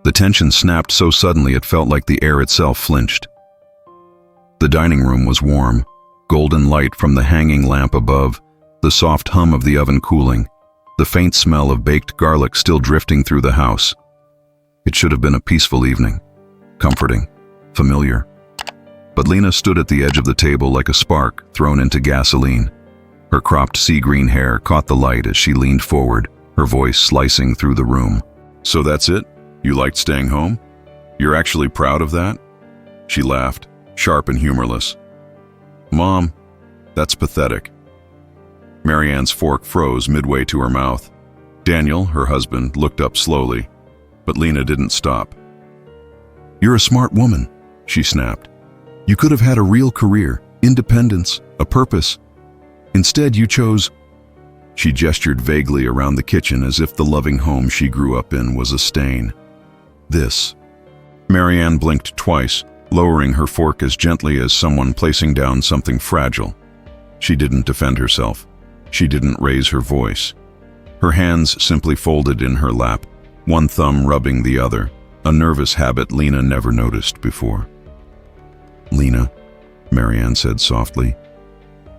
The tension snapped so suddenly it felt like the air itself flinched. The dining room was warm, golden light from the hanging lamp above, the soft hum of the oven cooling, the faint smell of baked garlic still drifting through the house. It should have been a peaceful evening, comforting, familiar. But Lena stood at the edge of the table like a spark thrown into gasoline. Her cropped sea-green hair caught the light as she leaned forward, her voice slicing through the room. "So that's it? You liked staying home? You're actually proud of that?" She laughed, sharp and humorless. "Mom, that's pathetic." Marianne's fork froze midway to her mouth. Daniel, her husband, looked up slowly, but Lena didn't stop. "You're a smart woman," she snapped. "You could have had a real career, independence, a purpose. Instead, you chose—" She gestured vaguely around the kitchen as if the loving home she grew up in was a stain. "This." Marianne blinked twice, lowering her fork as gently as someone placing down something fragile. She didn't defend herself. She didn't raise her voice. Her hands simply folded in her lap, one thumb rubbing the other, a nervous habit Lena never noticed before. "Lena," Marianne said softly,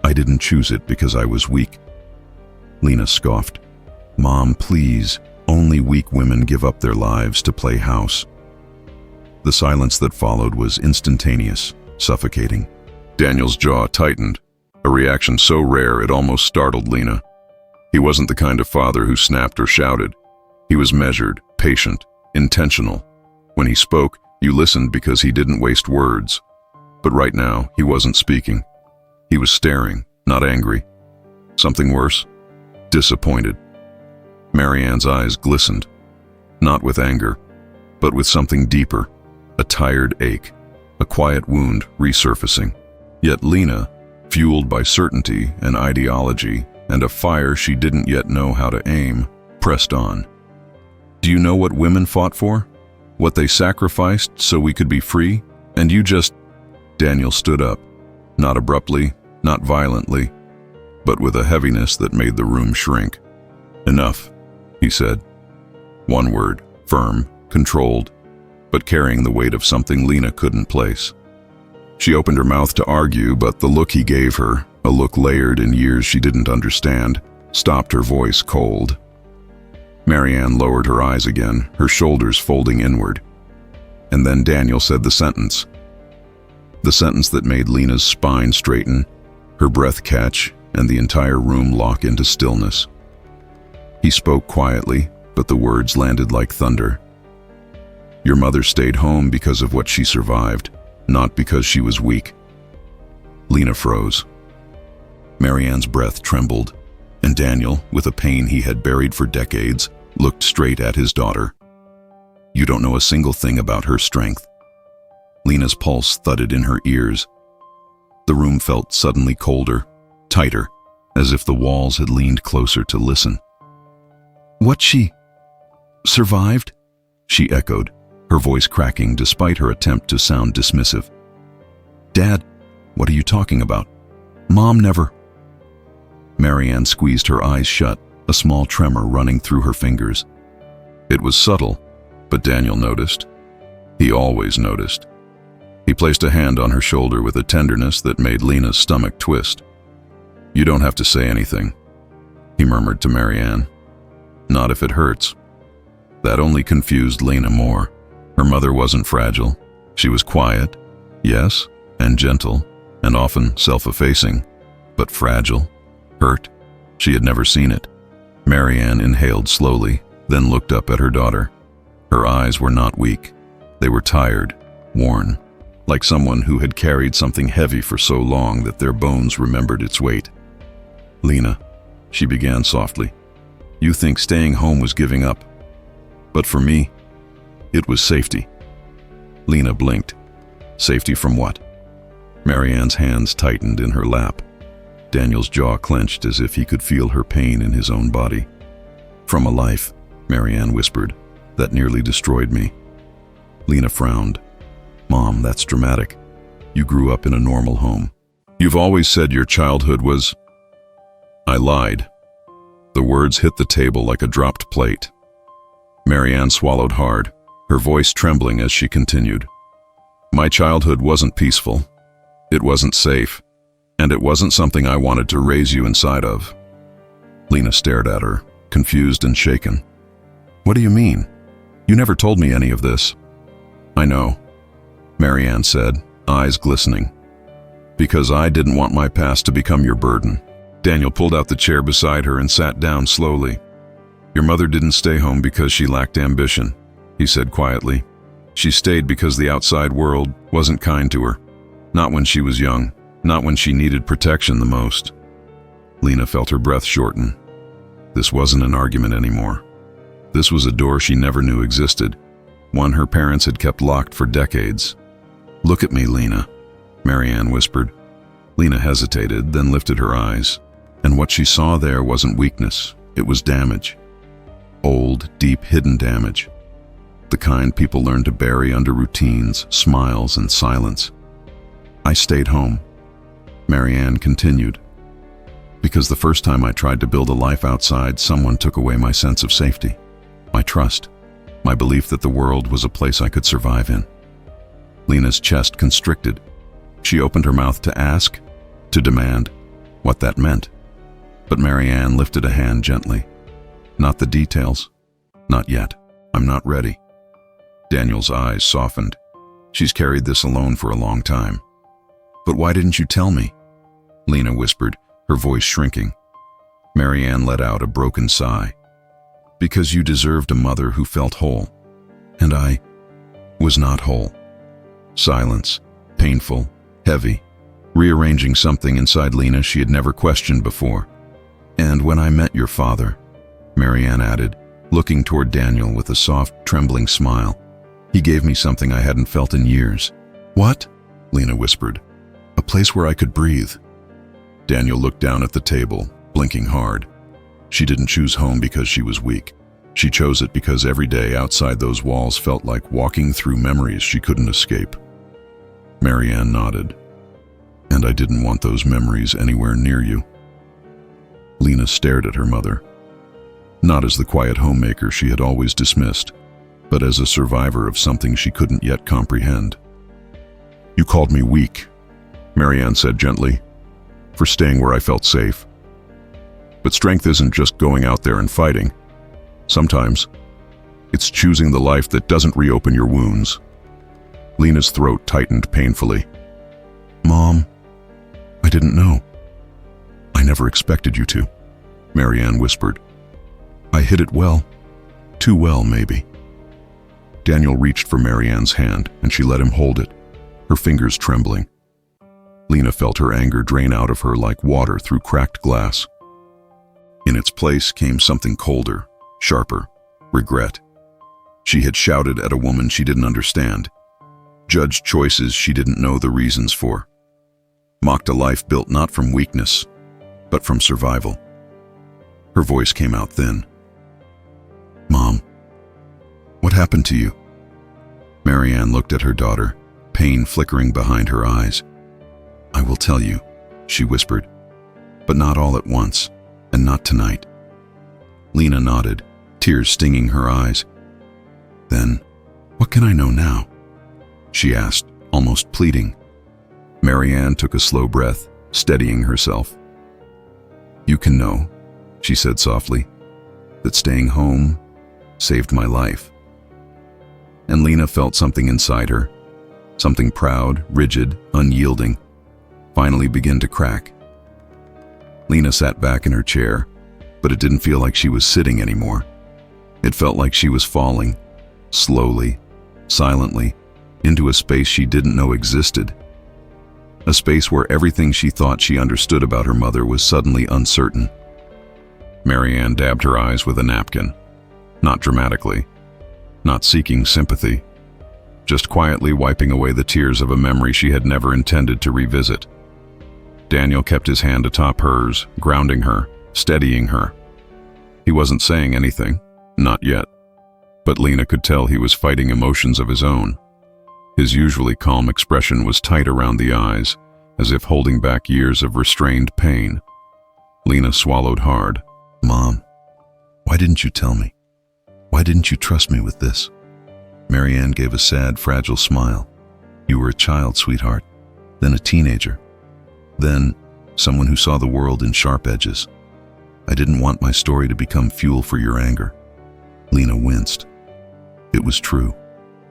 "I didn't choose it because I was weak." Lena scoffed. "Mom, please, only weak women give up their lives to play house." The silence that followed was instantaneous, suffocating. Daniel's jaw tightened, a reaction so rare it almost startled Lena. He wasn't the kind of father who snapped or shouted. He was measured, patient, intentional. When he spoke, you listened because he didn't waste words. But right now, he wasn't speaking. He was staring, not angry. Something worse? Disappointed. Marianne's eyes glistened, not with anger, but with something deeper, a tired ache, a quiet wound resurfacing. Yet Lena, fueled by certainty and ideology and a fire she didn't yet know how to aim, pressed on. "Do you know what women fought for? What they sacrificed so we could be free? And you just—" Daniel stood up, not abruptly, not violently, but with a heaviness that made the room shrink. "Enough," he said. One word, firm, controlled, but carrying the weight of something Lena couldn't place. She opened her mouth to argue, but the look he gave her, a look layered in years she didn't understand, stopped her voice cold. Marianne lowered her eyes again, her shoulders folding inward. And then Daniel said the sentence that made Lena's spine straighten, her breath catch, and the entire room lock into stillness. He spoke quietly, but the words landed like thunder. "Your mother stayed home because of what she survived, not because she was weak." Lena froze. Marianne's breath trembled, and Daniel, with a pain he had buried for decades, looked straight at his daughter. "You don't know a single thing about her strength." Lena's pulse thudded in her ears. The room felt suddenly colder, tighter, as if the walls had leaned closer to listen. "What, she survived?" she echoed, her voice cracking despite her attempt to sound dismissive. "Dad, what are you talking about? Mom never—" Marianne squeezed her eyes shut, a small tremor running through her fingers. It was subtle, but Daniel noticed. He always noticed. He placed a hand on her shoulder with a tenderness that made Lena's stomach twist. "You don't have to say anything," he murmured to Marianne. "Not if it hurts." That only confused Lena more. Her mother wasn't fragile. She was quiet, yes, and gentle, and often self-effacing, but fragile, hurt. She had never seen it. Marianne inhaled slowly, then looked up at her daughter. Her eyes were not weak. They were tired, worn, like someone who had carried something heavy for so long that their bones remembered its weight. "Lena," she began softly, "you think staying home was giving up. But for me, it was safety." Lena blinked. Safety from what? Marianne's hands tightened in her lap. Daniel's jaw clenched as if he could feel her pain in his own body. "From a life," Marianne whispered, "that nearly destroyed me." Lena frowned. "Mom, that's dramatic. You grew up in a normal home. You've always said your childhood was—" I lied. The words hit the table like a dropped plate. Marianne swallowed hard, her voice trembling as she continued. My childhood wasn't peaceful. It wasn't safe. And it wasn't something I wanted to raise you inside of. Lena stared at her, confused and shaken. What do you mean? You never told me any of this. I know, Marianne said, eyes glistening. Because I didn't want my past to become your burden. Daniel pulled out the chair beside her and sat down slowly. Your mother didn't stay home because she lacked ambition, he said quietly. She stayed because the outside world wasn't kind to her. Not when she was young, not when she needed protection the most. Lena felt her breath shorten. This wasn't an argument anymore. This was a door she never knew existed, one her parents had kept locked for decades. Look at me, Lena, Marianne whispered. Lena hesitated, then lifted her eyes, and what she saw there wasn't weakness, it was damage. Old, deep, hidden damage. The kind people learn to bury under routines, smiles, and silence. I stayed home, Marianne continued, because the first time I tried to build a life outside, someone took away my sense of safety, my trust, my belief that the world was a place I could survive in. Lena's chest constricted. She opened her mouth to ask, to demand, what that meant. But Marianne lifted a hand gently. Not the details. Not yet. I'm not ready. Daniel's eyes softened. She's carried this alone for a long time. But why didn't you tell me? Lena whispered, her voice shrinking. Marianne let out a broken sigh. Because you deserved a mother who felt whole. And I was not whole. Silence, painful, heavy, rearranging something inside Lena she had never questioned before. And when I met your father, Marianne added, looking toward Daniel with a soft, trembling smile, he gave me something I hadn't felt in years. What? Lena whispered. A place where I could breathe. Daniel looked down at the table, blinking hard. She didn't choose home because she was weak. She chose it because every day outside those walls felt like walking through memories she couldn't escape. Marianne nodded. And I didn't want those memories anywhere near you. Lena stared at her mother. Not as the quiet homemaker she had always dismissed, but as a survivor of something she couldn't yet comprehend. You called me weak, Marianne said gently, for staying where I felt safe. But strength isn't just going out there and fighting. Sometimes, it's choosing the life that doesn't reopen your wounds. Lena's throat tightened painfully. Mom, I didn't know. I never expected you to, Marianne whispered. I hid it well. Too well, maybe. Daniel reached for Marianne's hand, and she let him hold it, her fingers trembling. Lena felt her anger drain out of her like water through cracked glass. In its place came something colder, sharper, regret. She had shouted at a woman she didn't understand, judged choices she didn't know the reasons for, mocked a life built not from weakness, but from survival. Her voice came out thin. Mom, what happened to you? Marianne looked at her daughter, pain flickering behind her eyes. I will tell you, she whispered, but not all at once, and not tonight. Lena nodded, tears stinging her eyes. Then, what can I know now? She asked, almost pleading. Marianne took a slow breath, steadying herself. You can know, she said softly, that staying home saved my life. And Lena felt something inside her, something proud, rigid, unyielding, finally begin to crack. Lena sat back in her chair, but it didn't feel like she was sitting anymore. It felt like she was falling, slowly, silently, into a space she didn't know existed. A space where everything she thought she understood about her mother was suddenly uncertain. Marianne dabbed her eyes with a napkin, not dramatically, not seeking sympathy, just quietly wiping away the tears of a memory she had never intended to revisit. Daniel kept his hand atop hers, grounding her, steadying her. He wasn't saying anything, not yet, but Lena could tell he was fighting emotions of his own. His usually calm expression was tight around the eyes, as if holding back years of restrained pain. Lena swallowed hard. Mom, why didn't you tell me? Why didn't you trust me with this? Marianne gave a sad, fragile smile. You were a child, sweetheart, then a teenager, then someone who saw the world in sharp edges. I didn't want my story to become fuel for your anger. Lena winced. It was true.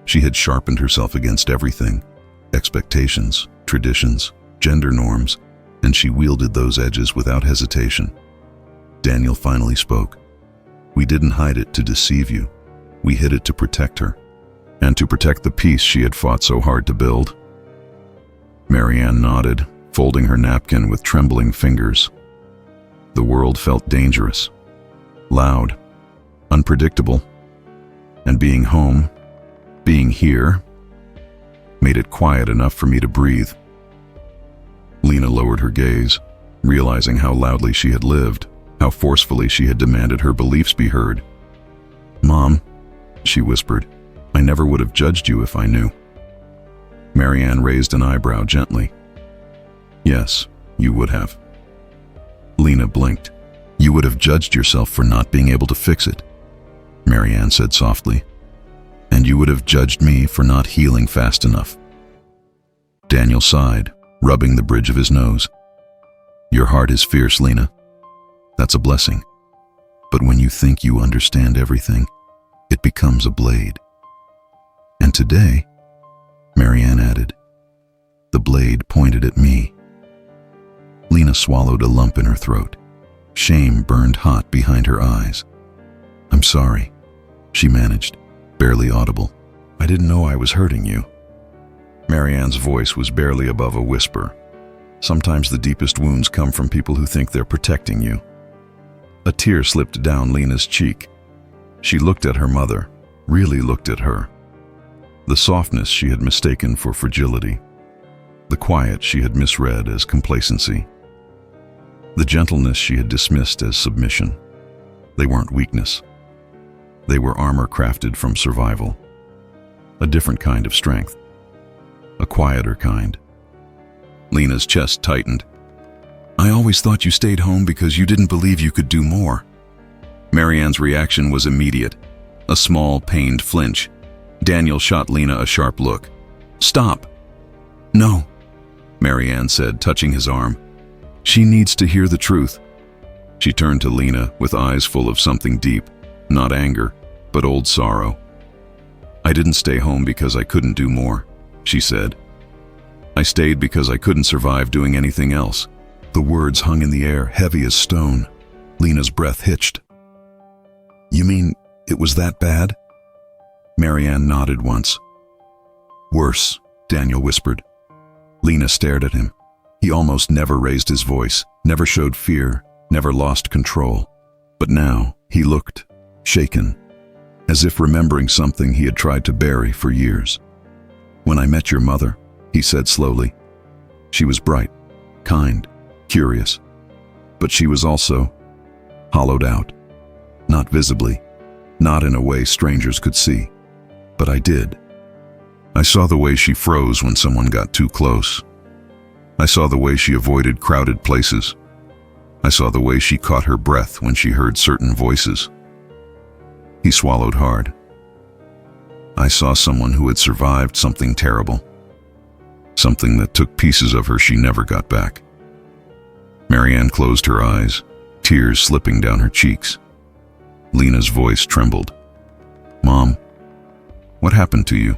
She had sharpened herself against everything: expectations, traditions, gender norms, and she wielded those edges without hesitation. Daniel finally spoke. We didn't hide it to deceive you. We hid it to protect her, and to protect the peace she had fought so hard to build. Marianne nodded, folding her napkin with trembling fingers. The world felt dangerous, loud, unpredictable, and being home, being here, made it quiet enough for me to breathe. Lena lowered her gaze, realizing how loudly she had lived, how forcefully she had demanded her beliefs be heard. Mom, she whispered, I never would have judged you if I knew. Marianne raised an eyebrow gently. Yes, you would have. Lena blinked. You would have judged yourself for not being able to fix it, Marianne said softly. And you would have judged me for not healing fast enough. Daniel sighed, rubbing the bridge of his nose. Your heart is fierce, Lena. That's a blessing. But when you think you understand everything, it becomes a blade. And today, Marianne added, the blade pointed at me. Lena swallowed a lump in her throat. Shame burned hot behind her eyes. I'm sorry, she managed, barely audible. I didn't know I was hurting you. Marianne's voice was barely above a whisper. Sometimes the deepest wounds come from people who think they're protecting you. A tear slipped down Lena's cheek. She looked at her mother, really looked at her. The softness she had mistaken for fragility. The quiet she had misread as complacency. The gentleness she had dismissed as submission. They weren't weakness. They were armor crafted from survival. A different kind of strength. A quieter kind. Lena's chest tightened. I always thought you stayed home because you didn't believe you could do more. Marianne's reaction was immediate. A small, pained flinch. Daniel shot Lena a sharp look. Stop. No, Marianne said, touching his arm. She needs to hear the truth. She turned to Lena with eyes full of something deep, not anger, but old sorrow. I didn't stay home because I couldn't do more, she said. I stayed because I couldn't survive doing anything else. The words hung in the air, heavy as stone. Lena's breath hitched. You mean it was that bad? Marianne nodded once. Worse, Daniel whispered. Lena stared at him. He almost never raised his voice, never showed fear, never lost control. But now he looked, shaken, as if remembering something he had tried to bury for years. When I met your mother, he said slowly. She was bright, kind, curious, but she was also hollowed out. Not visibly, not in a way strangers could see, but I did. I saw the way she froze when someone got too close. I saw the way she avoided crowded places. I saw the way she caught her breath when she heard certain voices. He swallowed hard. I saw someone who had survived something terrible. Something that took pieces of her she never got back. Marianne closed her eyes, tears slipping down her cheeks. Lena's voice trembled. Mom, what happened to you?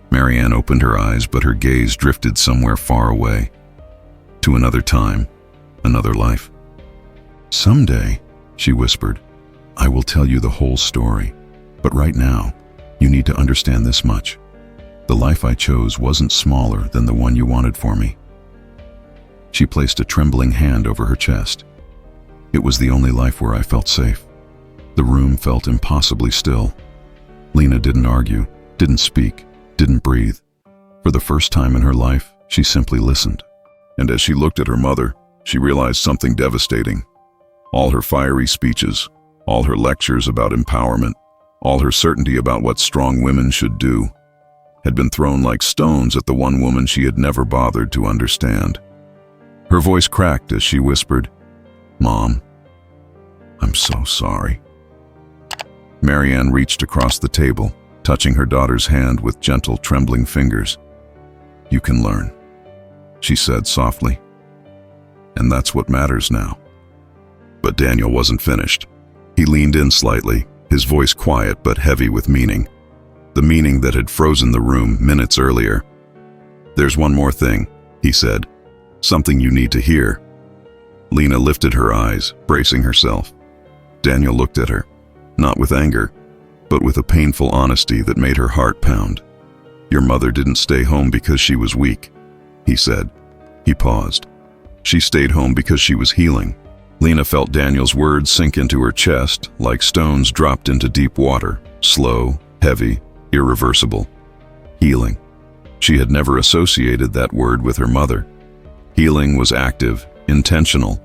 Marianne opened her eyes, but her gaze drifted somewhere far away. To another time, another life. Someday, she whispered, I will tell you the whole story. But right now, you need to understand this much. The life I chose wasn't smaller than the one you wanted for me. She placed a trembling hand over her chest. It was the only life where I felt safe. The room felt impossibly still. Lena didn't argue, didn't speak, didn't breathe. For the first time in her life, she simply listened. And as she looked at her mother, she realized something devastating. All her fiery speeches, all her lectures about empowerment, all her certainty about what strong women should do, had been thrown like stones at the one woman she had never bothered to understand. Her voice cracked as she whispered, Mom, I'm so sorry. Marianne reached across the table, touching her daughter's hand with gentle, trembling fingers. "You can learn," she said softly. "And that's what matters now." But Daniel wasn't finished. He leaned in slightly, his voice quiet but heavy with meaning. The meaning that had frozen the room minutes earlier. "There's one more thing," he said. "Something you need to hear." Lena lifted her eyes, bracing herself. Daniel looked at her, not with anger, but with a painful honesty that made her heart pound. "Your mother didn't stay home because she was weak," he said. He paused. "She stayed home because she was healing." Lena felt Daniel's words sink into her chest like stones dropped into deep water, slow, heavy, irreversible. Healing. She had never associated that word with her mother. Healing was active, intentional,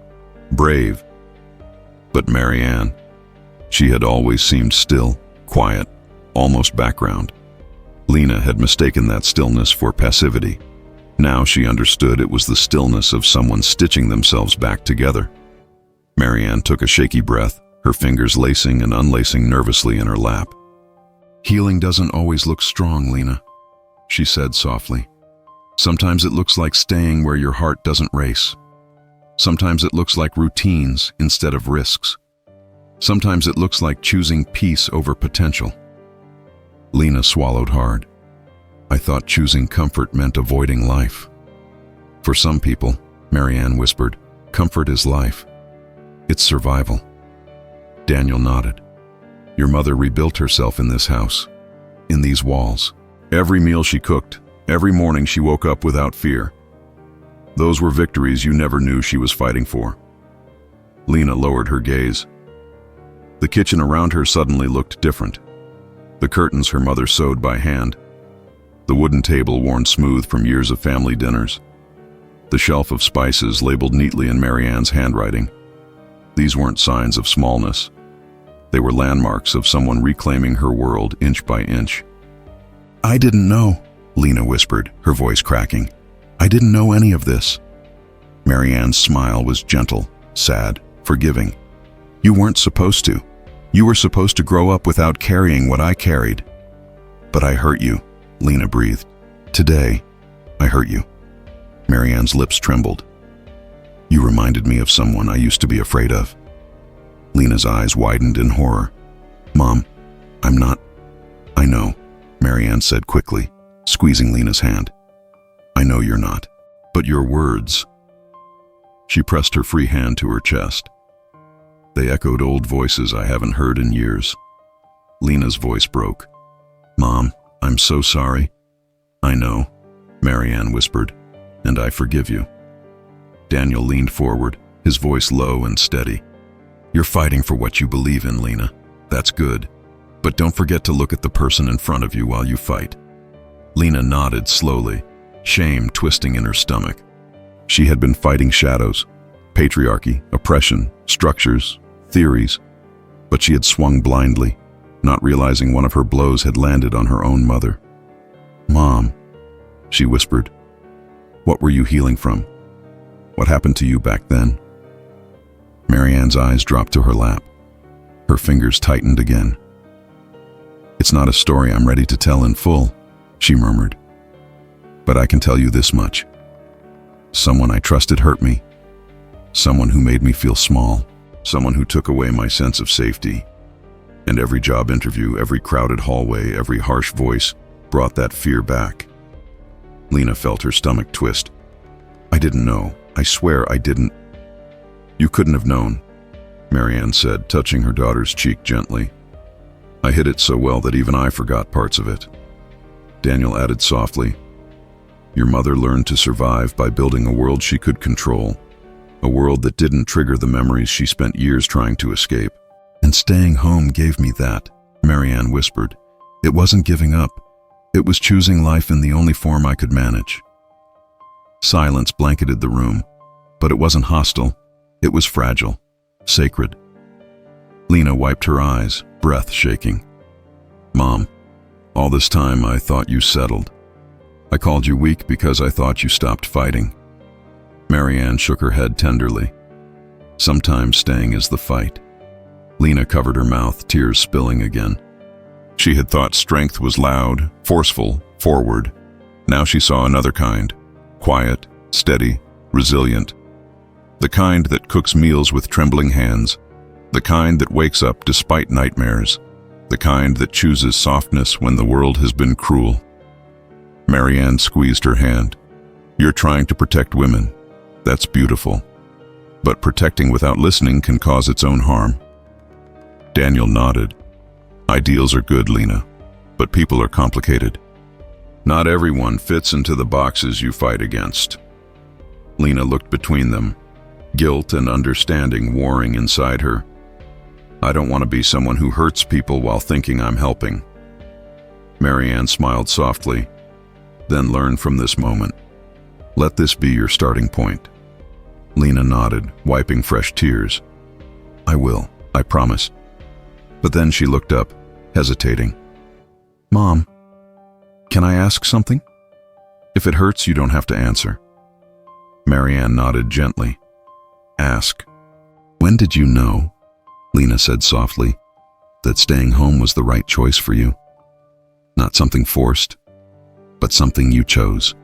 brave. But Marianne, she had always seemed still, quiet, almost background. Lena had mistaken that stillness for passivity. Now she understood it was the stillness of someone stitching themselves back together. Marianne took a shaky breath, her fingers lacing and unlacing nervously in her lap. "Healing doesn't always look strong, Lena," she said softly. "Sometimes it looks like staying where your heart doesn't race. Sometimes it looks like routines instead of risks. Sometimes it looks like choosing peace over potential." Lena swallowed hard. "I thought choosing comfort meant avoiding life." "For some people," Marianne whispered, "comfort is life. It's survival." Daniel nodded. "Your mother rebuilt herself in this house, in these walls. Every meal she cooked, every morning she woke up without fear. Those were victories you never knew she was fighting for." Lena lowered her gaze. The kitchen around her suddenly looked different. The curtains her mother sewed by hand. The wooden table worn smooth from years of family dinners. The shelf of spices labeled neatly in Marianne's handwriting. These weren't signs of smallness. They were landmarks of someone reclaiming her world inch by inch. "I didn't know," Lena whispered, her voice cracking. "I didn't know any of this." Marianne's smile was gentle, sad, forgiving. "You weren't supposed to. You were supposed to grow up without carrying what I carried." "But I hurt you," Lena breathed. "Today, I hurt you." Marianne's lips trembled. "You reminded me of someone I used to be afraid of." Lena's eyes widened in horror. "Mom, I'm not—" "I know," Marianne said quickly, squeezing Lena's hand. "I know you're not. But your words—" She pressed her free hand to her chest. They echoed old voices I haven't heard in years. Lena's voice broke. "Mom, I'm so sorry." "I know," Marianne whispered, "and I forgive you." Daniel leaned forward, his voice low and steady. "You're fighting for what you believe in, Lena. That's good. But don't forget to look at the person in front of you while you fight." Lena nodded slowly, shame twisting in her stomach. She had been fighting shadows, patriarchy, oppression, structures, theories, but she had swung blindly, not realizing one of her blows had landed on her own mother. "Mom," she whispered, "what were you healing from? What happened to you back then?" Marianne's eyes dropped to her lap. Her fingers tightened again. "It's not a story I'm ready to tell in full," she murmured. "But I can tell you this much. Someone I trusted hurt me. Someone who made me feel small. Someone who took away my sense of safety. And every job interview, every crowded hallway, every harsh voice brought that fear back." Lena felt her stomach twist. "I didn't know. I swear I didn't." "You couldn't have known," Marianne said, touching her daughter's cheek gently. "I hid it so well that even I forgot parts of it." Daniel added softly, "Your mother learned to survive by building a world she could control, a world that didn't trigger the memories she spent years trying to escape. And staying home gave me that," Marianne whispered. "It wasn't giving up. It was choosing life in the only form I could manage." Silence blanketed the room, but it wasn't hostile. It was fragile, sacred. Lena wiped her eyes, breath shaking. "Mom, all this time I thought you settled. I called you weak because I thought you stopped fighting." Marianne shook her head tenderly. "Sometimes staying is the fight." Lena covered her mouth, tears spilling again. She had thought strength was loud, forceful, forward. Now she saw another kind, quiet, steady, resilient. The kind that cooks meals with trembling hands, the kind that wakes up despite nightmares, the kind that chooses softness when the world has been cruel. Marianne squeezed her hand. You're trying to protect women. That's beautiful. But protecting without listening can cause its own harm. Daniel nodded. Ideals are good, Lena, but people are complicated. Not everyone fits into the boxes you fight against. Lena looked between them, guilt and understanding warring inside her. I don't want to be someone who hurts people while thinking I'm helping. Marianne smiled softly. Then learn from this moment. Let this be your starting point. Lena nodded, wiping fresh tears. I will, I promise. But then she looked up, hesitating. Mom, can I ask something? If it hurts, you don't have to answer. Marianne nodded gently. Ask. When did you know, Lena said softly, that staying home was the right choice for you? Not something forced, but something you chose.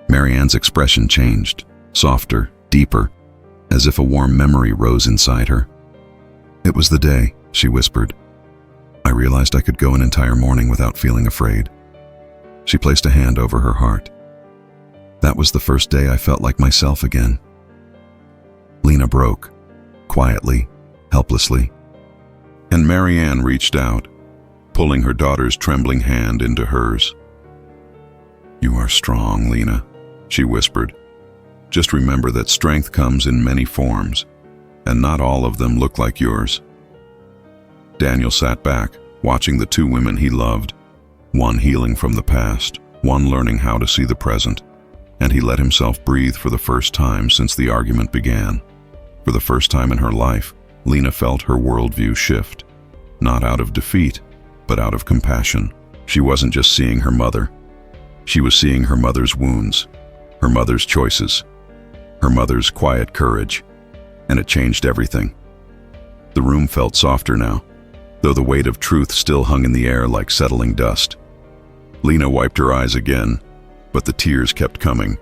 Marianne's expression changed, softer, deeper, as if a warm memory rose inside her. It was the day, she whispered. I realized I could go an entire morning without feeling afraid. She placed a hand over her heart. That was the first day I felt like myself again. Lena broke, quietly, helplessly. And Marianne reached out, pulling her daughter's trembling hand into hers. You are strong, Lena, she whispered. Just remember that strength comes in many forms, and not all of them look like yours. Daniel sat back, watching the two women he loved, one healing from the past, one learning how to see the present, and he let himself breathe for the first time since the argument began. For the first time in her life, Lena felt her worldview shift, not out of defeat, but out of compassion. She wasn't just seeing her mother. She was seeing her mother's wounds, her mother's choices, her mother's quiet courage, and it changed everything. The room felt softer now, though the weight of truth still hung in the air like settling dust. Lena wiped her eyes again, but the tears kept coming,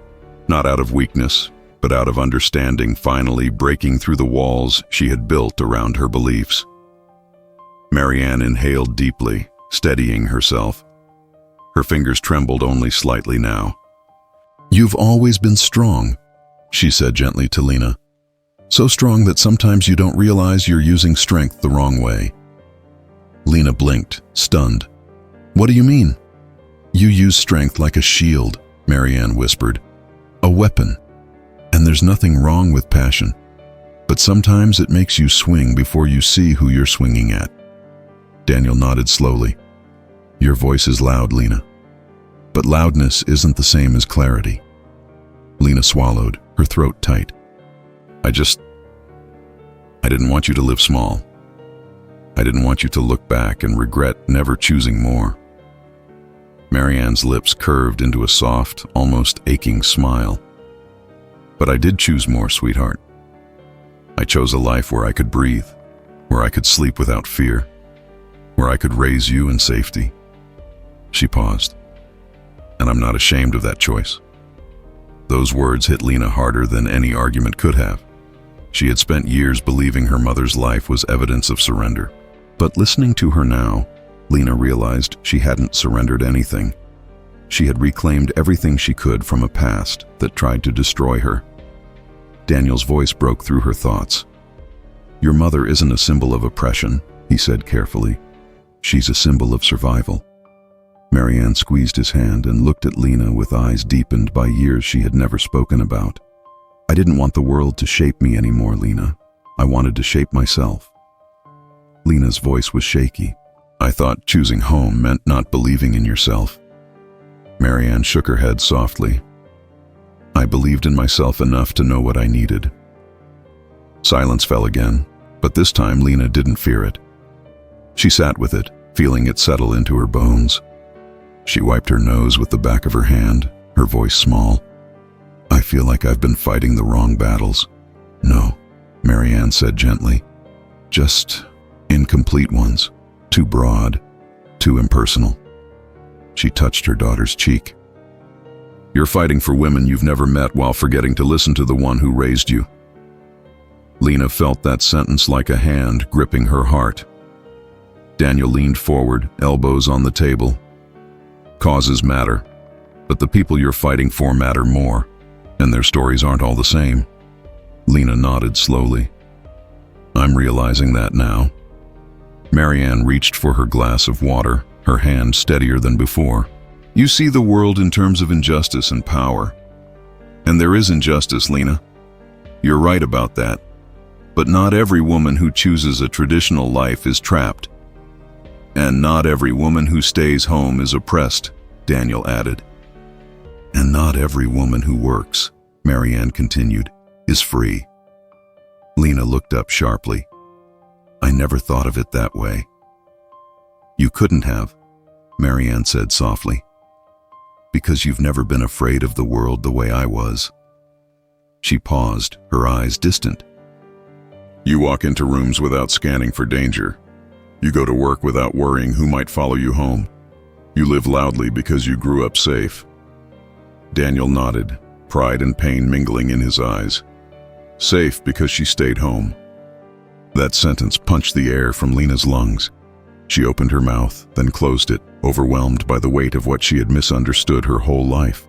not out of weakness, but out of understanding finally breaking through the walls she had built around her beliefs. Marianne inhaled deeply, steadying herself. Her fingers trembled only slightly now. You've always been strong, she said gently to Lena. So strong that sometimes you don't realize you're using strength the wrong way. Lena blinked, stunned. What do you mean? You use strength like a shield, Marianne whispered. A weapon. And there's nothing wrong with passion. But sometimes it makes you swing before you see who you're swinging at. Daniel nodded slowly. Your voice is loud, Lena. But loudness isn't the same as clarity. Lena swallowed, her throat tight. I didn't want you to live small. I didn't want you to look back and regret never choosing more. Marianne's lips curved into a soft, almost aching smile. But I did choose more, sweetheart. I chose a life where I could breathe, where I could sleep without fear, where I could raise you in safety. She paused. And I'm not ashamed of that choice. Those words hit Lena harder than any argument could have. She had spent years believing her mother's life was evidence of surrender. But listening to her now, Lena realized she hadn't surrendered anything. She had reclaimed everything she could from a past that tried to destroy her. Daniel's voice broke through her thoughts. Your mother isn't a symbol of oppression, he said carefully. She's a symbol of survival. Marianne squeezed his hand and looked at Lena with eyes deepened by years she had never spoken about. I didn't want the world to shape me anymore, Lena. I wanted to shape myself. Lena's voice was shaky. I thought choosing home meant not believing in yourself. Marianne shook her head softly. I believed in myself enough to know what I needed. Silence fell again, but this time Lena didn't fear it. She sat with it, feeling it settle into her bones. She wiped her nose with the back of her hand, her voice small. I feel like I've been fighting the wrong battles. No, Marianne said gently. Just incomplete ones, too broad, too impersonal. She touched her daughter's cheek. You're fighting for women you've never met while forgetting to listen to the one who raised you. Lena felt that sentence like a hand gripping her heart. Daniel leaned forward, elbows on the table. Causes matter, but the people you're fighting for matter more, and their stories aren't all the same. Lena nodded slowly. I'm realizing that now. Marianne reached for her glass of water, her hand steadier than before. You see the world in terms of injustice and power. And there is injustice, Lena. You're right about that. But not every woman who chooses a traditional life is trapped. And not every woman who stays home is oppressed, Daniel added. And not every woman who works, Marianne continued, is free. Lena looked up sharply. I never thought of it that way. You couldn't have, Marianne said softly, because you've never been afraid of the world the way I was. She paused, her eyes distant. You walk into rooms without scanning for danger. You go to work without worrying who might follow you home. You live loudly because you grew up safe. Daniel nodded, pride and pain mingling in his eyes. Safe because she stayed home. That sentence punched the air from Lena's lungs. She opened her mouth, then closed it, overwhelmed by the weight of what she had misunderstood her whole life.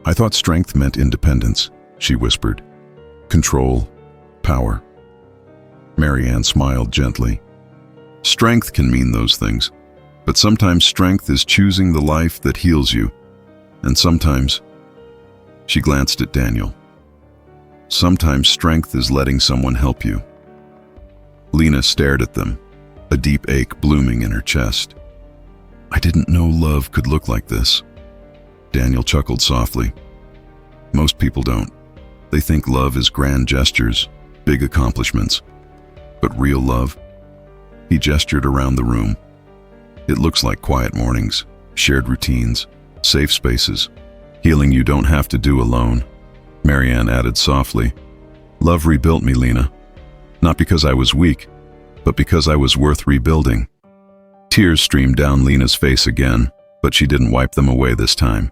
I thought strength meant independence, she whispered. Control, power. Marianne smiled gently. Strength can mean those things, but sometimes strength is choosing the life that heals you. And sometimes, she glanced at Daniel. Sometimes strength is letting someone help you. Lena stared at them, a deep ache blooming in her chest. I didn't know love could look like this. Daniel chuckled softly. Most people don't. They think love is grand gestures, big accomplishments. But real love? He gestured around the room. It looks like quiet mornings, shared routines, safe spaces, healing you don't have to do alone. Marianne added softly, Love rebuilt me, Lena. Not because I was weak, but because I was worth rebuilding. Tears streamed down Lena's face again, but she didn't wipe them away this time.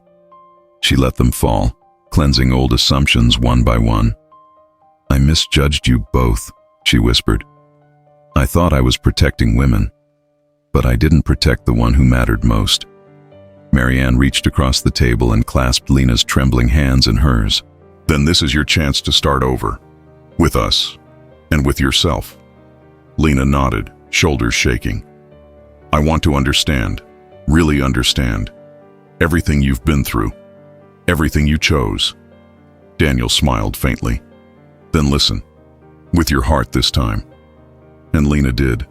She let them fall, cleansing old assumptions one by one. I misjudged you both, she whispered. I thought I was protecting women, but I didn't protect the one who mattered most. Marianne reached across the table and clasped Lena's trembling hands in hers. Then this is your chance to start over. With us. And with yourself. Lena nodded, shoulders shaking. I want to understand, really understand, everything you've been through, everything you chose. Daniel smiled faintly. Then listen, with your heart this time. And Lena did.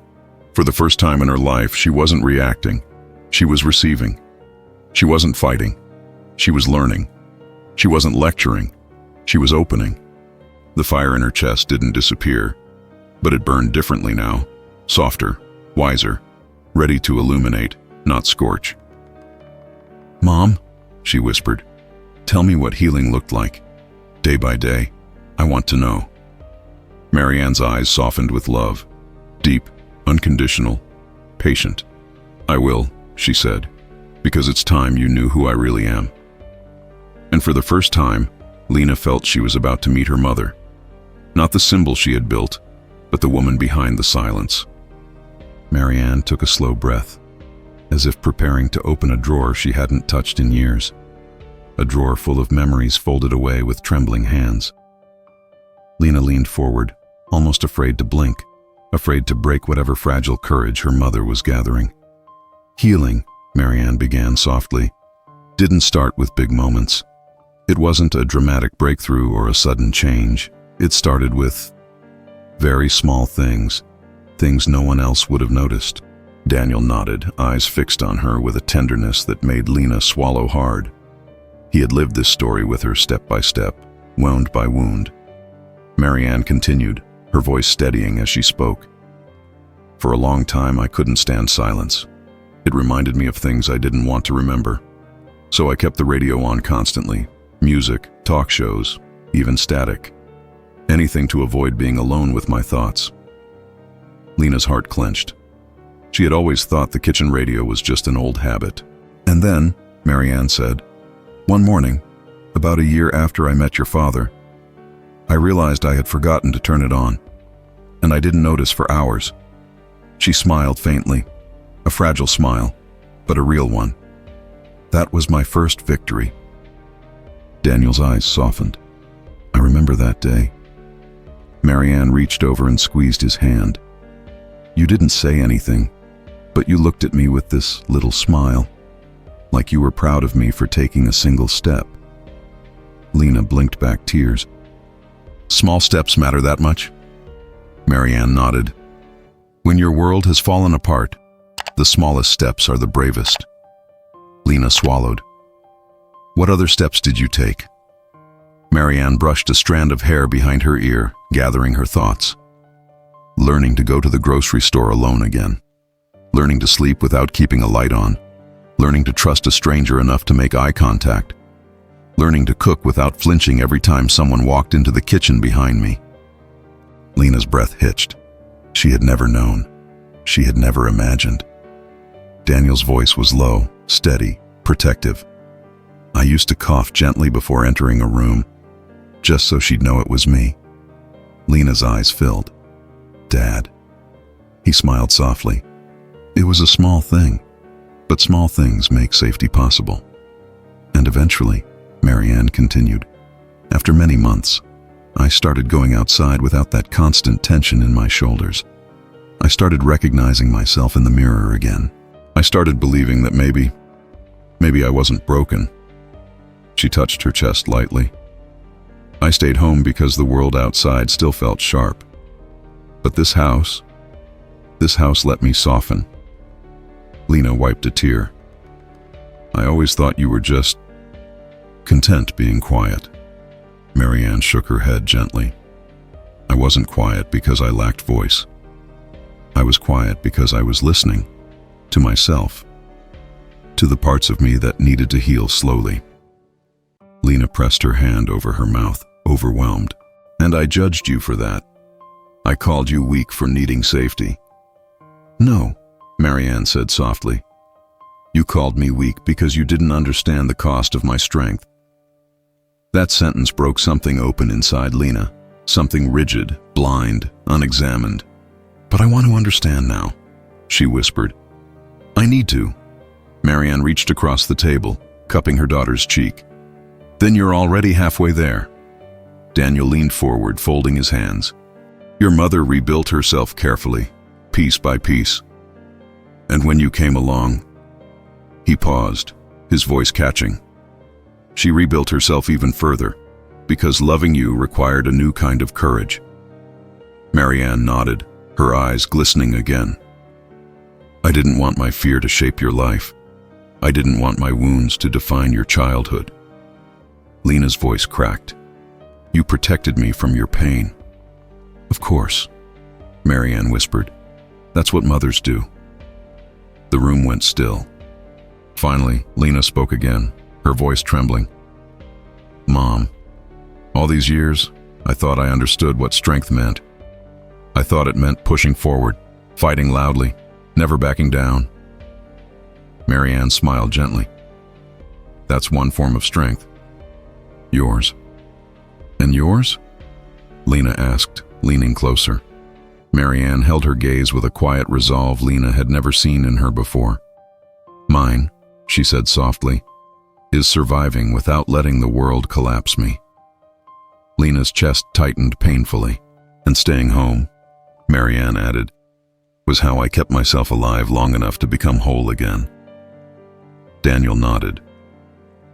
For the first time in her life, she wasn't reacting. She was receiving. She wasn't fighting. She was learning. She wasn't lecturing. She was opening. The fire in her chest didn't disappear, but it burned differently now, softer, wiser, ready to illuminate, not scorch. Mom, she whispered, tell me what healing looked like. Day by day, I want to know. Marianne's eyes softened with love, deep, unconditional, patient. I will, she said, because it's time you knew who I really am. And for the first time, Lena felt she was about to meet her mother. Not the symbol she had built, but the woman behind the silence. Marianne took a slow breath, as if preparing to open a drawer she hadn't touched in years. A drawer full of memories folded away with trembling hands. Lena leaned forward, almost afraid to blink, afraid to break whatever fragile courage her mother was gathering. Healing, Marianne began softly, didn't start with big moments. It wasn't a dramatic breakthrough or a sudden change. It started with very small things, things no one else would have noticed. Daniel nodded, eyes fixed on her with a tenderness that made Lena swallow hard. He had lived this story with her step by step, wound by wound. Marianne continued, her voice steadying as she spoke. For a long time, I couldn't stand silence. It reminded me of things I didn't want to remember. So I kept the radio on constantly. Music, talk shows, even static. Anything to avoid being alone with my thoughts. Lena's heart clenched. She had always thought the kitchen radio was just an old habit. And then, Marianne said, one morning, about a year after I met your father, I realized I had forgotten to turn it on, and I didn't notice for hours. She smiled faintly, a fragile smile, but a real one. That was my first victory. Daniel's eyes softened. I remember that day. Marianne reached over and squeezed his hand. You didn't say anything, but you looked at me with this little smile, like you were proud of me for taking a single step. Lena blinked back tears. Small steps matter that much? Marianne nodded. When your world has fallen apart, the smallest steps are the bravest. Lena swallowed. What other steps did you take? Marianne brushed a strand of hair behind her ear, gathering her thoughts. Learning to go to the grocery store alone again. Learning to sleep without keeping a light on. Learning to trust a stranger enough to make eye contact. Learning to cook without flinching every time someone walked into the kitchen behind me. Lena's breath hitched. She had never known. She had never imagined. Daniel's voice was low, steady, protective. I used to cough gently before entering a room, just so she'd know it was me. Lena's eyes filled. Dad. He smiled softly. It was a small thing, but small things make safety possible. And eventually, Marianne continued, after many months, I started going outside without that constant tension in my shoulders. I started recognizing myself in the mirror again. I started believing that maybe I wasn't broken. She touched her chest lightly. I stayed home because the world outside still felt sharp. But this house let me soften. Lena wiped a tear. I always thought you were just content being quiet. Marianne shook her head gently. I wasn't quiet because I lacked voice. I was quiet because I was listening to myself, to the parts of me that needed to heal slowly. Lena pressed her hand over her mouth, overwhelmed. And I judged you for that. I called you weak for needing safety. No, Marianne said softly. You called me weak because you didn't understand the cost of my strength. That sentence broke something open inside Lena, something rigid, blind, unexamined. But I want to understand now, she whispered. I need to. Marianne reached across the table, cupping her daughter's cheek. Then you're already halfway there. Daniel leaned forward, folding his hands. Your mother rebuilt herself carefully, piece by piece. And when you came along, he paused, his voice catching. She rebuilt herself even further, because loving you required a new kind of courage. Marianne nodded, her eyes glistening again. I didn't want my fear to shape your life. I didn't want my wounds to define your childhood. Lena's voice cracked. You protected me from your pain. Of course, Marianne whispered. That's what mothers do. The room went still. Finally, Lena spoke again, her voice trembling. Mom, all these years, I thought I understood what strength meant. I thought it meant pushing forward, fighting loudly, never backing down. Marianne smiled gently. That's one form of strength. Yours. And yours? Lena asked, leaning closer. Marianne held her gaze with a quiet resolve Lena had never seen in her before. Mine, she said softly, is surviving without letting the world collapse me. Lena's chest tightened painfully. And staying home, Marianne added, was how I kept myself alive long enough to become whole again. Daniel nodded.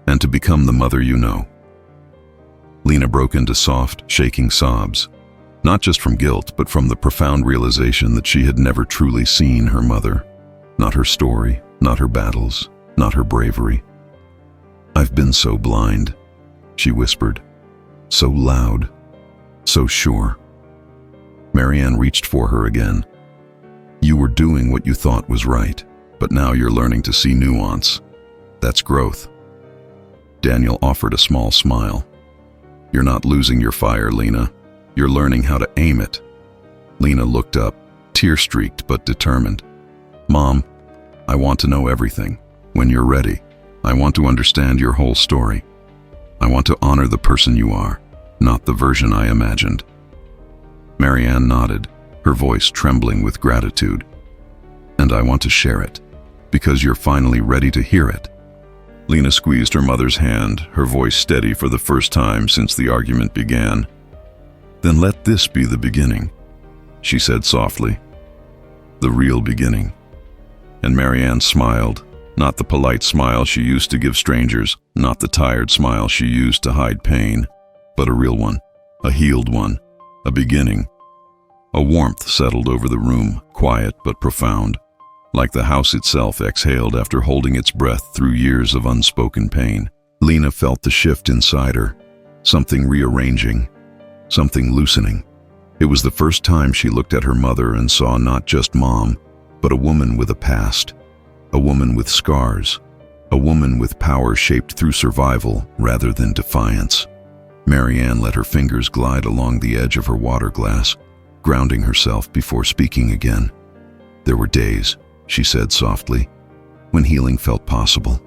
And to become the mother you know. Lena broke into soft, shaking sobs, not just from guilt, but from the profound realization that she had never truly seen her mother. Not her story, not her battles, not her bravery. I've been so blind, she whispered, so loud, so sure. Marianne reached for her again. You were doing what you thought was right, but now you're learning to see nuance. That's growth. Daniel offered a small smile. You're not losing your fire, Lena. You're learning how to aim it. Lena looked up, tear-streaked but determined. Mom, I want to know everything. When you're ready, I want to understand your whole story. I want to honor the person you are, not the version I imagined. Marianne nodded, her voice trembling with gratitude. And I want to share it, because you're finally ready to hear it. Lena squeezed her mother's hand, her voice steady for the first time since the argument began. Then let this be the beginning, she said softly. The real beginning. And Marianne smiled, not the polite smile she used to give strangers, not the tired smile she used to hide pain, but a real one, a healed one, a beginning. A warmth settled over the room, quiet but profound, like the house itself exhaled after holding its breath through years of unspoken pain. Lena felt the shift inside her, something rearranging, something loosening. It was the first time she looked at her mother and saw not just Mom, but a woman with a past, a woman with scars, a woman with power shaped through survival rather than defiance. Marianne let her fingers glide along the edge of her water glass, grounding herself before speaking again. There were days, she said softly, when healing felt possible,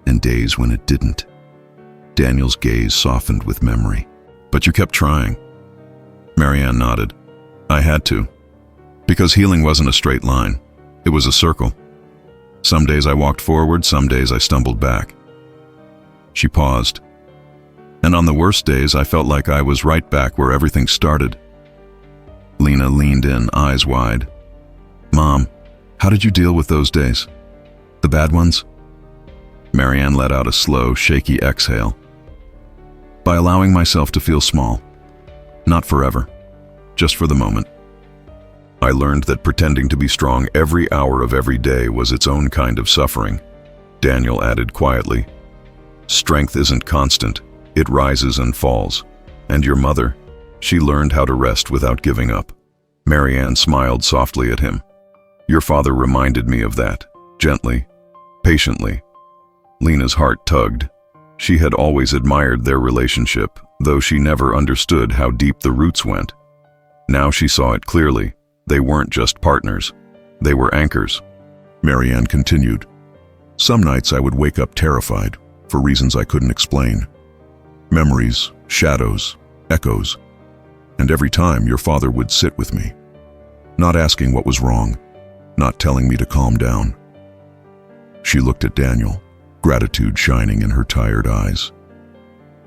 and days when it didn't. Daniel's gaze softened with memory. But you kept trying. Marianne nodded. I had to. Because healing wasn't a straight line. It was a circle. Some days I walked forward, some days I stumbled back. She paused. And on the worst days, I felt like I was right back where everything started. Lena leaned in, eyes wide. Mom, how did you deal with those days? The bad ones? Marianne let out a slow, shaky exhale. By allowing myself to feel small. Not forever, just for the moment. I learned that pretending to be strong every hour of every day was its own kind of suffering. Daniel added quietly, strength isn't constant, it rises and falls. And your mother, she learned how to rest without giving up. Marianne smiled softly at him. Your father reminded me of that, gently, patiently. Lena's heart tugged. She had always admired their relationship, though she never understood how deep the roots went. Now she saw it clearly. They weren't just partners. They were anchors. Marianne continued. Some nights I would wake up terrified, for reasons I couldn't explain. Memories, shadows, echoes. And every time your father would sit with me, not asking what was wrong, not telling me to calm down. She looked at Daniel, gratitude shining in her tired eyes.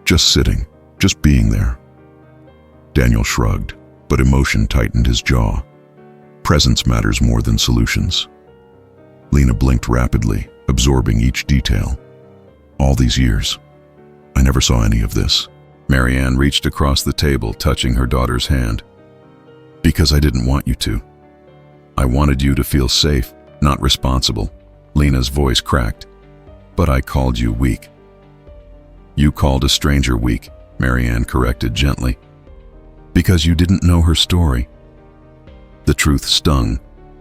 Just sitting, just being there. Daniel shrugged, but emotion tightened his jaw. Presence matters more than solutions. Lena blinked rapidly, absorbing each detail. All these years, I never saw any of this. Marianne reached across the table, touching her daughter's hand. Because I didn't want you to. I wanted you to feel safe, not responsible. Lena's voice cracked. But I called you weak. You called a stranger weak, Marianne corrected gently. Because you didn't know her story. The truth stung,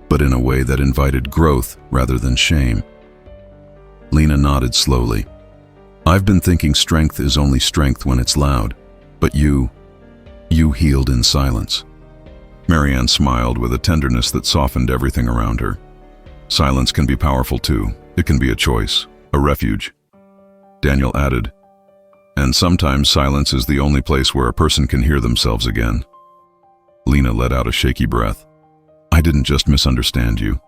but in a way that invited growth rather than shame. Lena nodded slowly. I've been thinking strength is only strength when it's loud, but you healed in silence. Marianne smiled with a tenderness that softened everything around her. Silence can be powerful too. It can be a choice, a refuge. Daniel added, and sometimes silence is the only place where a person can hear themselves again. Lena let out a shaky breath. I didn't just misunderstand you.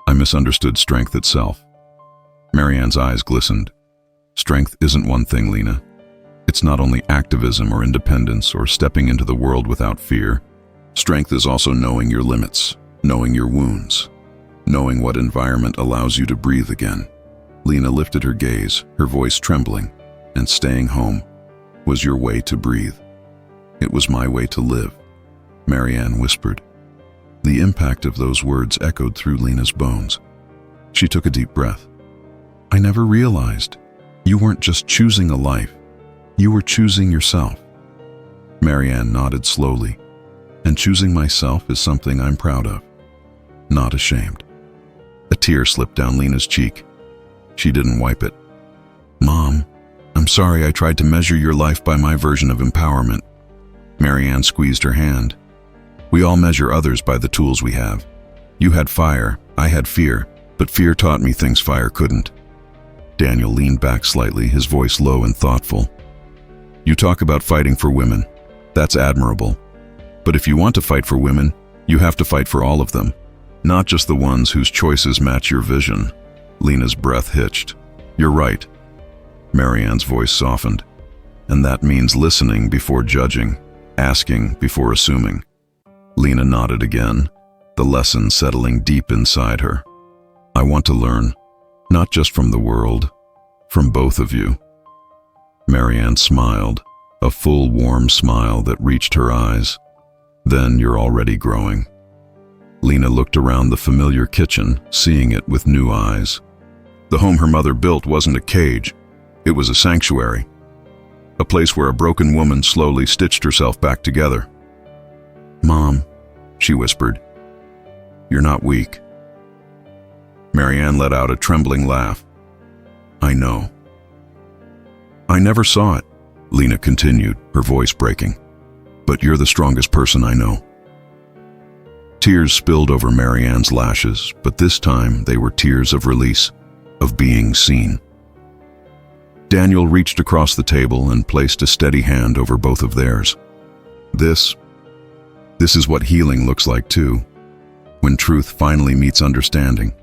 I misunderstood strength itself. Marianne's eyes glistened. Strength isn't one thing, Lena. It's not only activism or independence or stepping into the world without fear. Strength is also knowing your limits, knowing your wounds, knowing what environment allows you to breathe again. Lena lifted her gaze, her voice trembling, and staying home was your way to breathe. It was my way to live, Marianne whispered. The impact of those words echoed through Lena's bones. She took a deep breath. I never realized. You weren't just choosing a life, you were choosing yourself. Marianne nodded slowly. And choosing myself is something I'm proud of, not ashamed. A tear slipped down Lena's cheek. She didn't wipe it. Mom, I'm sorry I tried to measure your life by my version of empowerment. Marianne squeezed her hand. We all measure others by the tools we have. You had fire, I had fear, But fear taught me things fire couldn't. Daniel leaned back slightly, his voice low and thoughtful. You talk about fighting for women. That's admirable. But if you want to fight for women, you have to fight for all of them, not just the ones whose choices match your vision. Lena's breath hitched. You're right. Marianne's voice softened. And that means listening before judging, asking before assuming. Lena nodded again, the lesson settling deep inside her. I want to learn, not just from the world, from both of you. Marianne smiled, a full, warm smile that reached her eyes. Then you're already growing. Lena looked around the familiar kitchen, seeing it with new eyes. The home her mother built wasn't a cage. It was a sanctuary. A place where a broken woman slowly stitched herself back together. Mom, she whispered, you're not weak. Marianne let out a trembling laugh. I know. I never saw it, Lena continued, her voice breaking. But you're the strongest person I know. Tears spilled over Marianne's lashes, but this time they were tears of release, of being seen. Daniel reached across the table and placed a steady hand over both of theirs. This is what healing looks like too, when truth finally meets understanding.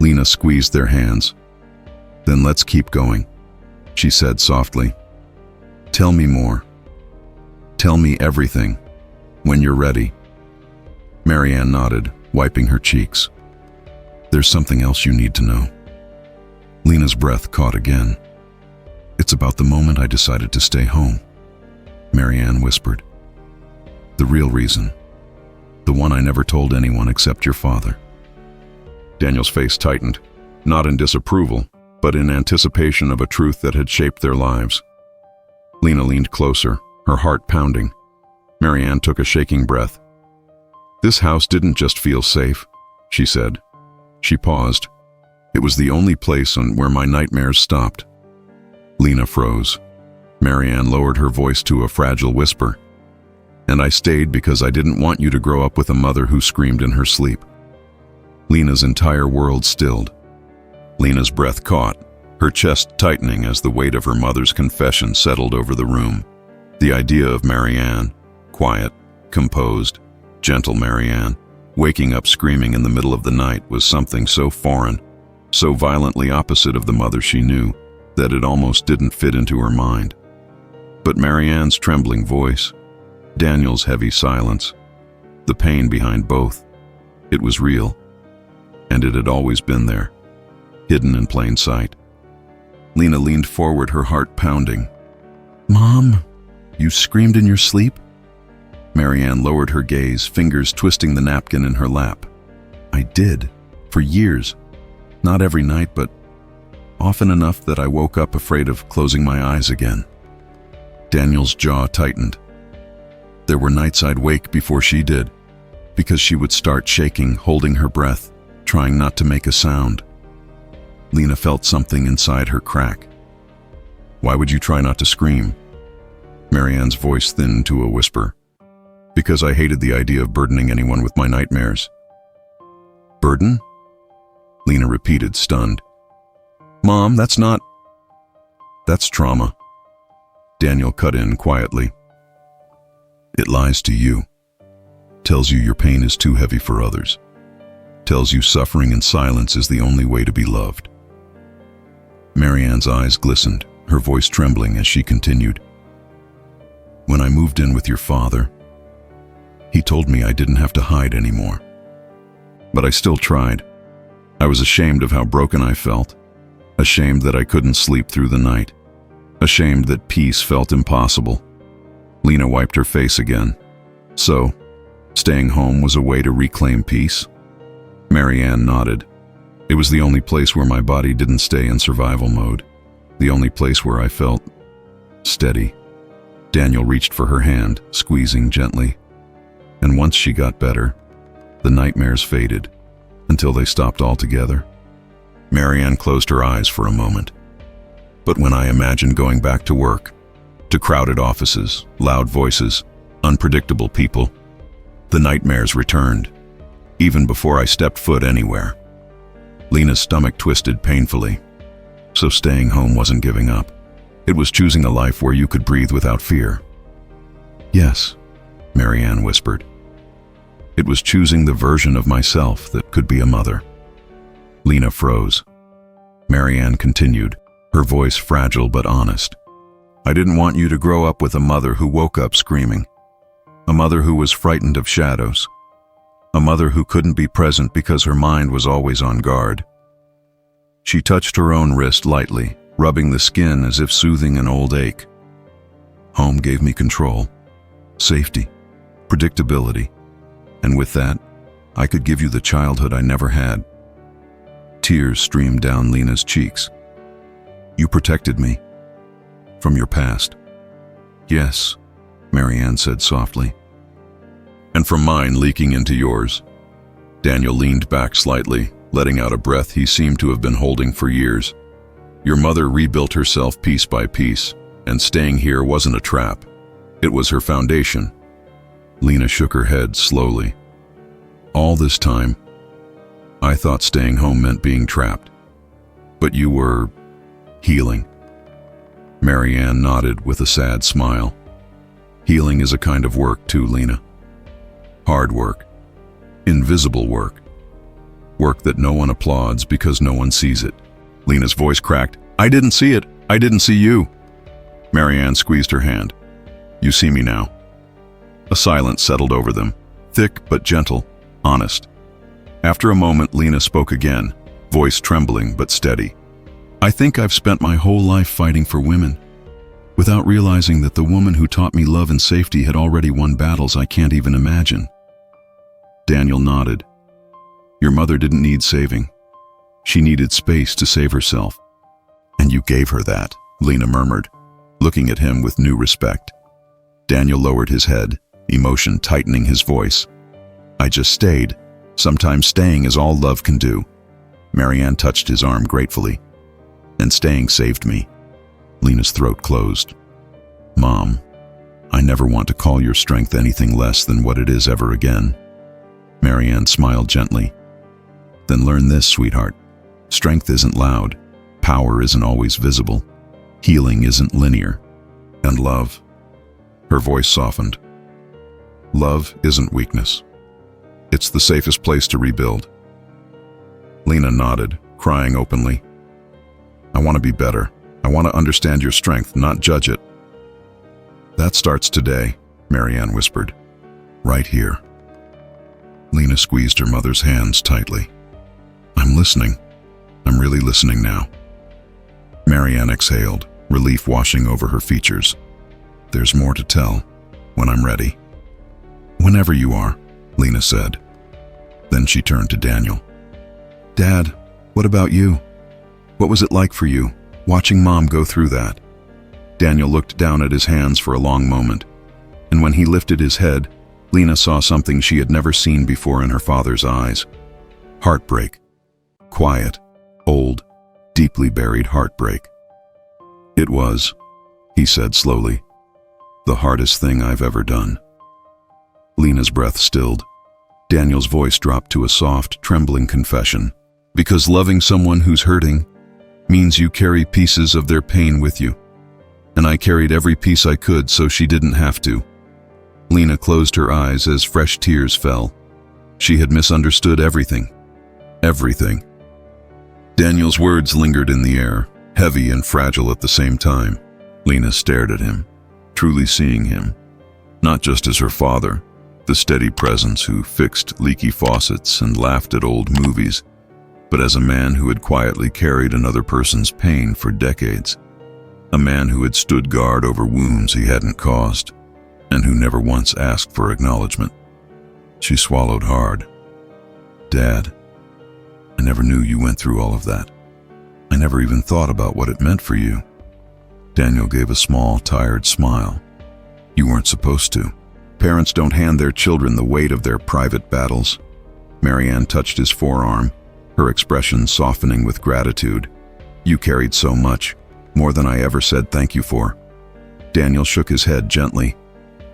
Lena squeezed their hands. Then let's keep going, she said softly. Tell me more. Tell me everything, when you're ready. Marianne nodded, wiping her cheeks. There's something else you need to know. Lena's breath caught again. It's about the moment I decided to stay home, Marianne whispered. The real reason. The one I never told anyone except your father. Daniel's face tightened, not in disapproval, but in anticipation of a truth that had shaped their lives. Lena leaned closer, her heart pounding. Marianne took a shaking breath. This house didn't just feel safe, she said. She paused. It was the only place where my nightmares stopped. Lena froze. Marianne lowered her voice to a fragile whisper. And I stayed because I didn't want you to grow up with a mother who screamed in her sleep. Lena's entire world stilled. Lena's breath caught, her chest tightening as the weight of her mother's confession settled over the room. The idea of Marianne, quiet, composed, gentle Marianne, waking up screaming in the middle of the night was something so foreign, so violently opposite of the mother she knew, that it almost didn't fit into her mind. But Marianne's trembling voice, Daniel's heavy silence, the pain behind both, it was real. And it had always been there, hidden in plain sight. Lena leaned forward, her heart pounding. Mom, you screamed in your sleep? Marianne lowered her gaze, fingers twisting the napkin in her lap. I did, for years. Not every night, but often enough that I woke up afraid of closing my eyes again. Daniel's jaw tightened. There were nights I'd wake before she did, because she would start shaking, holding her breath, trying not to make a sound. Lena felt something inside her crack. Why would you try not to scream? Marianne's voice thinned to a whisper. Because I hated the idea of burdening anyone with my nightmares. Burden? Lena repeated, stunned. Mom, that's trauma. Daniel cut in quietly. It lies to you. Tells you your pain is too heavy for others. Tells you suffering in silence is the only way to be loved. Marianne's eyes glistened, her voice trembling as she continued. When I moved in with your father, he told me I didn't have to hide anymore. But I still tried. I was ashamed of how broken I felt, ashamed that I couldn't sleep through the night, ashamed that peace felt impossible. Lena wiped her face again. So, staying home was a way to reclaim peace? Marianne nodded. It was the only place where my body didn't stay in survival mode, the only place where I felt steady. Daniel reached for her hand, squeezing gently. And once she got better, the nightmares faded, until they stopped altogether. Marianne closed her eyes for a moment. But when I imagined going back to work, to crowded offices, loud voices, unpredictable people, the nightmares returned, even before I stepped foot anywhere. Lena's stomach twisted painfully. So staying home wasn't giving up. It was choosing a life where you could breathe without fear. Yes, Marianne whispered. It was choosing the version of myself that could be a mother. Lena froze. Marianne continued, her voice fragile but honest. I didn't want you to grow up with a mother who woke up screaming. A mother who was frightened of shadows. A mother who couldn't be present because her mind was always on guard. She touched her own wrist lightly, rubbing the skin as if soothing an old ache. Home gave me control, safety, predictability, and with that, I could give you the childhood I never had. Tears streamed down Lena's cheeks. You protected me from your past. Yes, Marianne said softly. And from mine leaking into yours. Daniel leaned back slightly, letting out a breath he seemed to have been holding for years. Your mother rebuilt herself piece by piece, and staying here wasn't a trap. It was her foundation. Lena shook her head slowly. All this time, I thought staying home meant being trapped. But you were healing. Marianne nodded with a sad smile. Healing is a kind of work too, Lena. Hard work. Invisible work. Work that no one applauds because no one sees it. Lena's voice cracked. I didn't see it. I didn't see you. Marianne squeezed her hand. You see me now. A silence settled over them, thick but gentle, honest. After a moment, Lena spoke again, voice trembling but steady. I think I've spent my whole life fighting for women, without realizing that the woman who taught me love and safety had already won battles I can't even imagine. Daniel nodded. Your mother didn't need saving. She needed space to save herself. And you gave her that, Lena murmured, looking at him with new respect. Daniel lowered his head, emotion tightening his voice. I just stayed. Sometimes staying is all love can do. Marianne touched his arm gratefully. And staying saved me. Lena's throat closed. Mom, I never want to call your strength anything less than what it is ever again. Marianne smiled gently. Then learn this, sweetheart. Strength isn't loud. Power isn't always visible. Healing isn't linear. And love. Her voice softened. Love isn't weakness. It's the safest place to rebuild. Lena nodded, crying openly. I want to be better. I want to understand your strength, not judge it. That starts today, Marianne whispered. Right here. Lena squeezed her mother's hands tightly. I'm listening. I'm really listening now. Marianne exhaled, relief washing over her features. There's more to tell, when I'm ready. Whenever you are, Lena said. Then she turned to Daniel. Dad, what about you? What was it like for you, watching Mom go through that? Daniel looked down at his hands for a long moment, and when he lifted his head, Lena saw something she had never seen before in her father's eyes. Heartbreak. Quiet, old, deeply buried heartbreak. It was, he said slowly, the hardest thing I've ever done. Lena's breath stilled. Daniel's voice dropped to a soft, trembling confession. Because loving someone who's hurting means you carry pieces of their pain with you. And I carried every piece I could so she didn't have to. Lena closed her eyes as fresh tears fell. She had misunderstood everything. Everything. Daniel's words lingered in the air, heavy and fragile at the same time. Lena stared at him, truly seeing him, not just as her father, the steady presence who fixed leaky faucets and laughed at old movies, but as a man who had quietly carried another person's pain for decades. A man who had stood guard over wounds he hadn't caused, and who never once asked for acknowledgement. She swallowed hard. Dad, I never knew you went through all of that. I never even thought about what it meant for you. Daniel gave a small, tired smile. You weren't supposed to. Parents don't hand their children the weight of their private battles. Marianne touched his forearm, her expression softening with gratitude. You carried so much, more than I ever said thank you for. Daniel shook his head gently.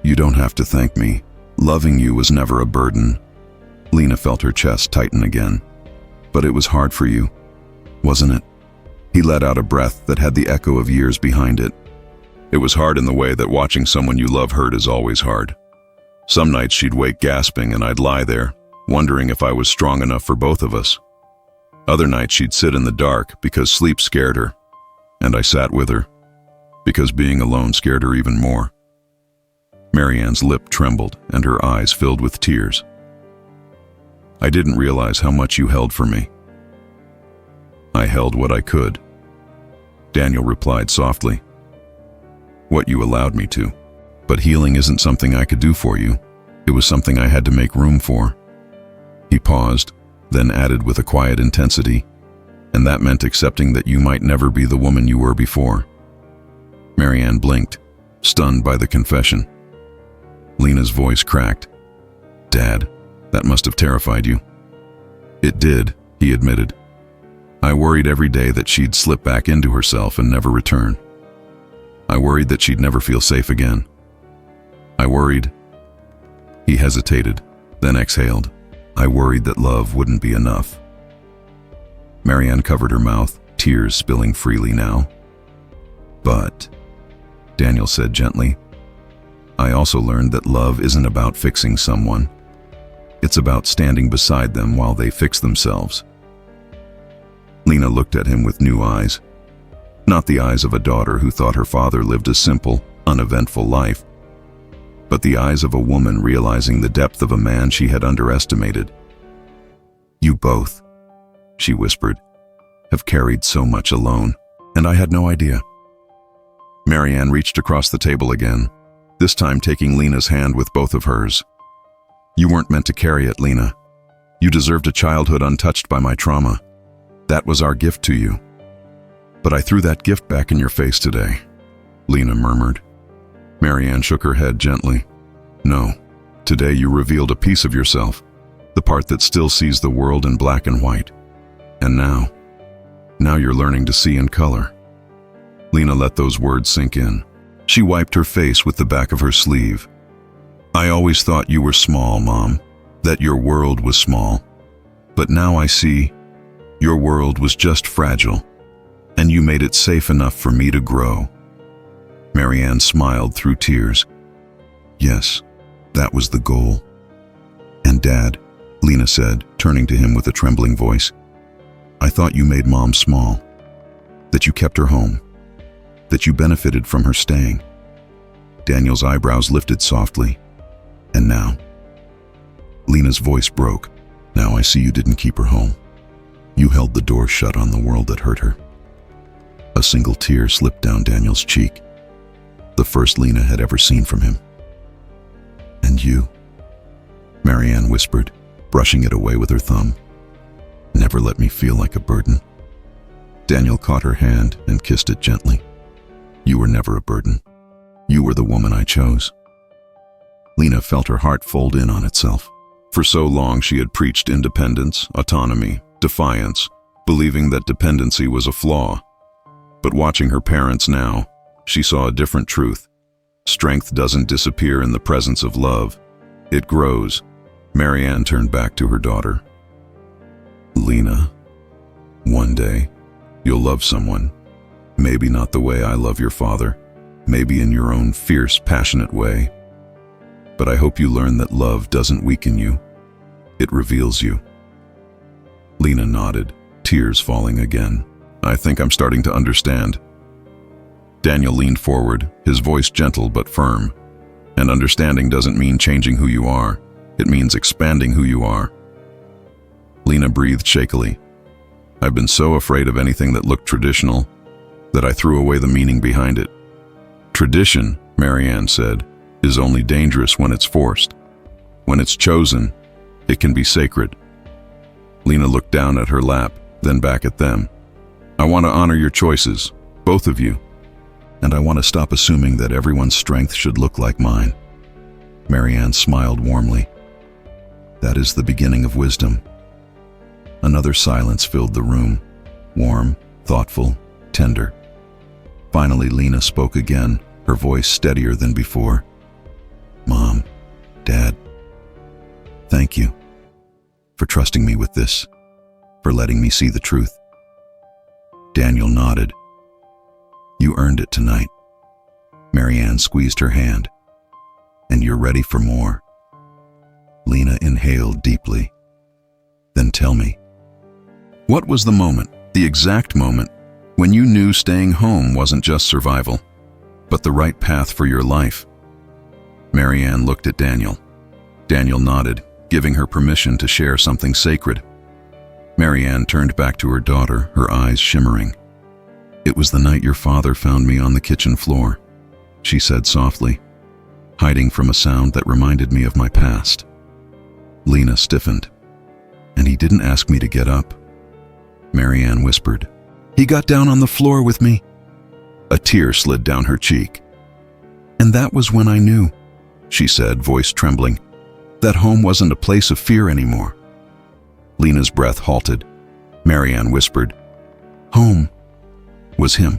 You don't have to thank me. Loving you was never a burden. Lena felt her chest tighten again. But it was hard for you, wasn't it? He let out a breath that had the echo of years behind it. It was hard in the way that watching someone you love hurt is always hard. Some nights she'd wake gasping and I'd lie there, wondering if I was strong enough for both of us. Other nights she'd sit in the dark because sleep scared her, and I sat with her, because being alone scared her even more. Marianne's lip trembled and her eyes filled with tears. I didn't realize how much you held for me. I held what I could. Daniel replied softly. What you allowed me to. But healing isn't something I could do for you. It was something I had to make room for. He paused, then added with a quiet intensity, and that meant accepting that you might never be the woman you were before. Marianne blinked, stunned by the confession. Lena's voice cracked. Dad, that must have terrified you. It did, he admitted. I worried every day that she'd slip back into herself and never return. I worried that she'd never feel safe again. I worried. He hesitated, then exhaled. I worried that love wouldn't be enough. Marianne covered her mouth, tears spilling freely now. But, Daniel said gently, I also learned that love isn't about fixing someone. It's about standing beside them while they fix themselves. Lena looked at him with new eyes. Not the eyes of a daughter who thought her father lived a simple, uneventful life, but the eyes of a woman realizing the depth of a man she had underestimated. You both, she whispered, have carried so much alone, and I had no idea. Marianne reached across the table again, this time taking Lena's hand with both of hers. You weren't meant to carry it, Lena. You deserved a childhood untouched by my trauma. That was our gift to you. But I threw that gift back in your face today, Lena murmured. Marianne shook her head gently. No, today you revealed a piece of yourself, the part that still sees the world in black and white. And now you're learning to see in color. Lena let those words sink in. She wiped her face with the back of her sleeve. I always thought you were small, Mom, that your world was small. But now I see your world was just fragile, and you made it safe enough for me to grow. Marianne smiled through tears. Yes, that was the goal. And Dad, Lena said, turning to him with a trembling voice, I thought you made Mom small, that you kept her home, that you benefited from her staying. Daniel's eyebrows lifted softly. And now? Lena's voice broke. Now I see you didn't keep her home. You held the door shut on the world that hurt her. A single tear slipped down Daniel's cheek, the first Lena had ever seen from him. And you, Marianne whispered, brushing it away with her thumb. Never let me feel like a burden. Daniel caught her hand and kissed it gently. You were never a burden. You were the woman I chose. Lena felt her heart fold in on itself. For so long she had preached independence, autonomy, defiance, believing that dependency was a flaw. But watching her parents now, she saw a different truth. Strength doesn't disappear in the presence of love. It grows. Marianne turned back to her daughter. Lena, one day, you'll love someone. Maybe not the way I love your father. Maybe in your own fierce, passionate way. But I hope you learn that love doesn't weaken you. It reveals you. Lena nodded, tears falling again. I think I'm starting to understand. Daniel leaned forward, his voice gentle but firm. And understanding doesn't mean changing who you are. It means expanding who you are. Lena breathed shakily. I've been so afraid of anything that looked traditional that I threw away the meaning behind it. Tradition, Marianne said, is only dangerous when it's forced. When it's chosen, it can be sacred. Lena looked down at her lap, then back at them. I want to honor your choices, both of you. And I want to stop assuming that everyone's strength should look like mine. Marianne smiled warmly. That is the beginning of wisdom. Another silence filled the room, warm, thoughtful, tender. Finally, Lena spoke again, her voice steadier than before. Mom, Dad, thank you for trusting me with this, for letting me see the truth. Daniel nodded. You earned it tonight. Marianne squeezed her hand. And you're ready for more. Lena inhaled deeply. Then tell me, what was the moment, the exact moment, when you knew staying home wasn't just survival, but the right path for your life? Marianne looked at Daniel. Daniel nodded, giving her permission to share something sacred. Marianne turned back to her daughter, her eyes shimmering. It was the night your father found me on the kitchen floor, she said softly, hiding from a sound that reminded me of my past. Lena stiffened. And he didn't ask me to get up. Marianne whispered. He got down on the floor with me. A tear slid down her cheek. And that was when I knew, she said, voice trembling, that home wasn't a place of fear anymore. Lena's breath halted. Marianne whispered, home was him.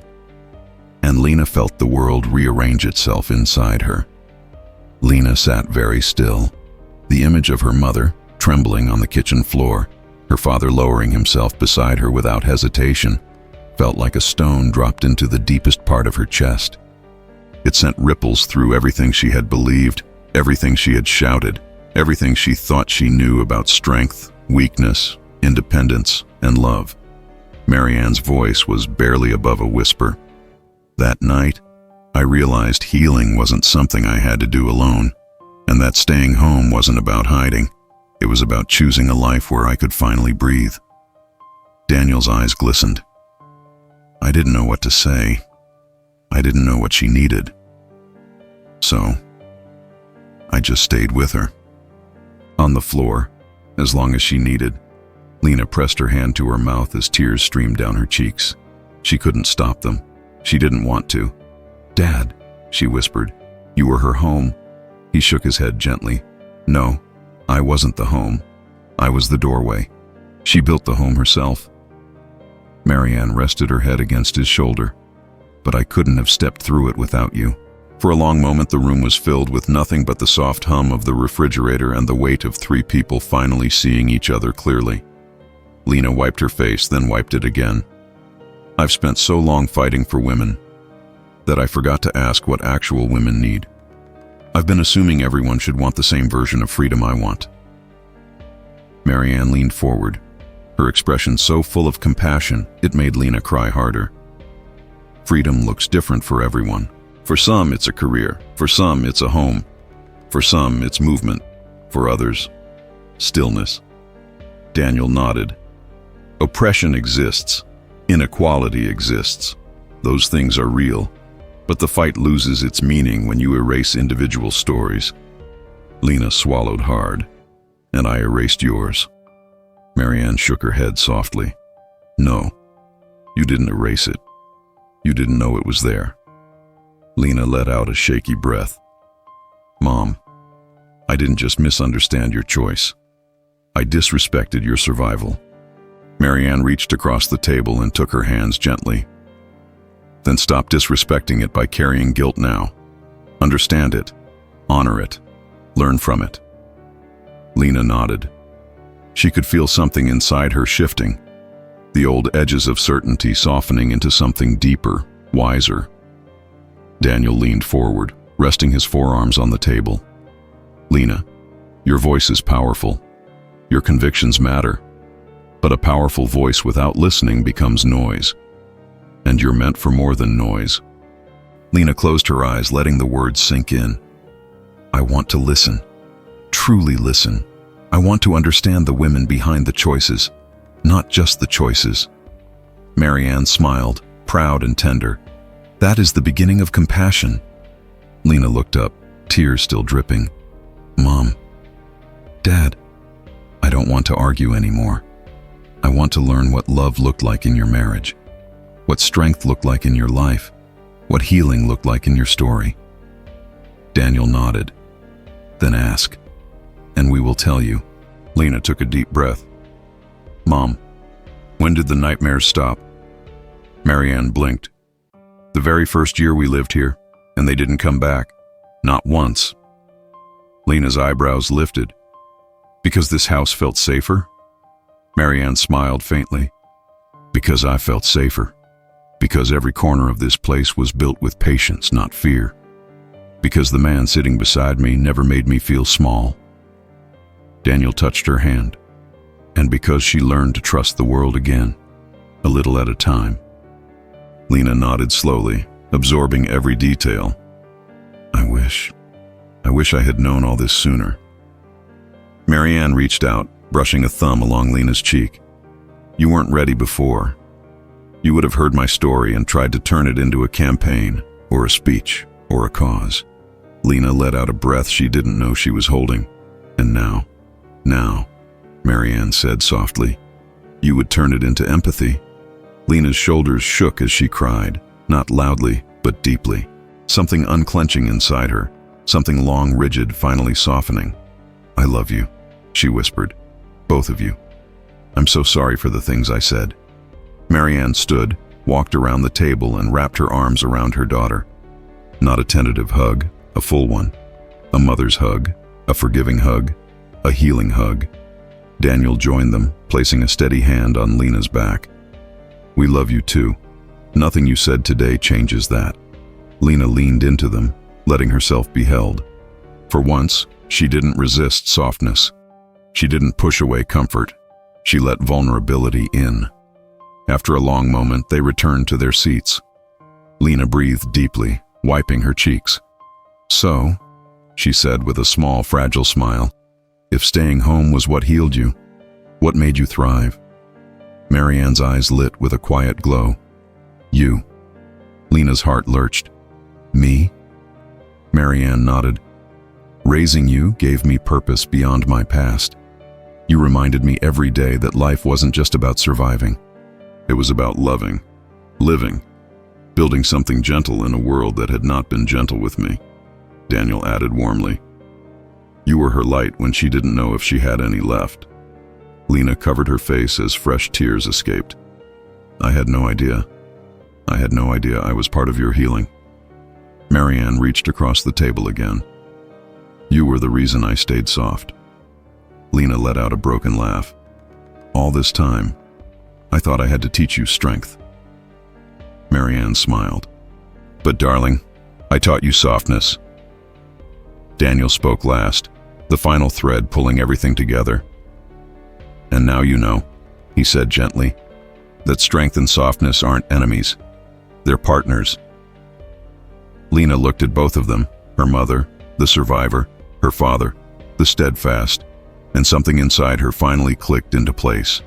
And Lena felt the world rearrange itself inside her. Lena sat very still, the image of her mother trembling on the kitchen floor, her father lowering himself beside her without hesitation, felt like a stone dropped into the deepest part of her chest. It sent ripples through everything she had believed, everything she had shouted, everything she thought she knew about strength, weakness, independence, and love. Marianne's voice was barely above a whisper. That night, I realized healing wasn't something I had to do alone, and that staying home wasn't about hiding. It was about choosing a life where I could finally breathe. Daniel's eyes glistened. I didn't know what to say. I didn't know what she needed. So, I just stayed with her. On the floor, as long as she needed, Lena pressed her hand to her mouth as tears streamed down her cheeks. She couldn't stop them. She didn't want to. Dad, she whispered, you were her home. He shook his head gently. No, I wasn't the home. I was the doorway. She built the home herself. Marianne rested her head against his shoulder. But I couldn't have stepped through it without you. For a long moment, the room was filled with nothing but the soft hum of the refrigerator and the weight of three people finally seeing each other clearly. Lena wiped her face, then wiped it again. I've spent so long fighting for women that I forgot to ask what actual women need. I've been assuming everyone should want the same version of freedom I want. Marianne leaned forward, her expression so full of compassion it made Lena cry harder. Freedom looks different for everyone. For some, it's a career. For some, it's a home. For some, it's movement. For others, stillness. Daniel nodded. Oppression exists. Inequality exists. Those things are real. But the fight loses its meaning when you erase individual stories. Lena swallowed hard, and I erased yours. Marianne shook her head softly. No, you didn't erase it. You didn't know it was there. Lena let out a shaky breath. Mom, I didn't just misunderstand your choice. I disrespected your survival. Marianne reached across the table and took her hands gently. Then stop disrespecting it by carrying guilt now. Understand it. Honor it. Learn from it. Lena nodded. She could feel something inside her shifting, the old edges of certainty softening into something deeper, wiser. Daniel leaned forward, resting his forearms on the table. Lena, your voice is powerful. Your convictions matter. But a powerful voice without listening becomes noise. And you're meant for more than noise. Lena closed her eyes, letting the words sink in. I want to listen. Truly listen. I want to understand the women behind the choices, not just the choices. Marianne smiled, proud and tender. That is the beginning of compassion. Lena looked up, tears still dripping. Mom, Dad, I don't want to argue anymore. I want to learn what love looked like in your marriage, what strength looked like in your life, what healing looked like in your story. Daniel nodded. Then ask, and we will tell you. Lena took a deep breath. Mom, when did the nightmares stop? Marianne blinked. The very first year we lived here, and they didn't come back. Not once. Lena's eyebrows lifted. Because this house felt safer? Marianne smiled faintly. Because I felt safer. Because every corner of this place was built with patience, not fear. Because the man sitting beside me never made me feel small. Daniel touched her hand. And because she learned to trust the world again, a little at a time. Lena nodded slowly, absorbing every detail. I wish I had known all this sooner. Marianne reached out, brushing a thumb along Lena's cheek. You weren't ready before. You would have heard my story and tried to turn it into a campaign, or a speech, or a cause. Lena let out a breath she didn't know she was holding. And now, Marianne said softly, you would turn it into empathy. Lena's shoulders shook as she cried, not loudly, but deeply. Something unclenching inside her, something long rigid finally softening. I love you, she whispered. Both of you. I'm so sorry for the things I said. Marianne stood, walked around the table and wrapped her arms around her daughter. Not a tentative hug, a full one. A mother's hug, a forgiving hug, a healing hug. Daniel joined them, placing a steady hand on Lena's back. We love you too. Nothing you said today changes that. Lena leaned into them, letting herself be held. For once, she didn't resist softness. She didn't push away comfort. She let vulnerability in. After a long moment, they returned to their seats. Lena breathed deeply, wiping her cheeks. So, she said with a small, fragile smile, if staying home was what healed you, what made you thrive? Marianne's eyes lit with a quiet glow. You. Lena's heart lurched. Me? Marianne nodded. Raising you gave me purpose beyond my past. You reminded me every day that life wasn't just about surviving. It was about loving, living, building something gentle in a world that had not been gentle with me, Daniel added warmly. You were her light when she didn't know if she had any left. Lena covered her face as fresh tears escaped. I had no idea. I had no idea I was part of your healing. Marianne reached across the table again. You were the reason I stayed soft. Lena let out a broken laugh. All this time, I thought I had to teach you strength. Marianne smiled. But darling, I taught you softness. Daniel spoke last, the final thread pulling everything together. And now you know, he said gently, that strength and softness aren't enemies. They're partners. Lena looked at both of them, her mother, the survivor, her father, the steadfast, and something inside her finally clicked into place.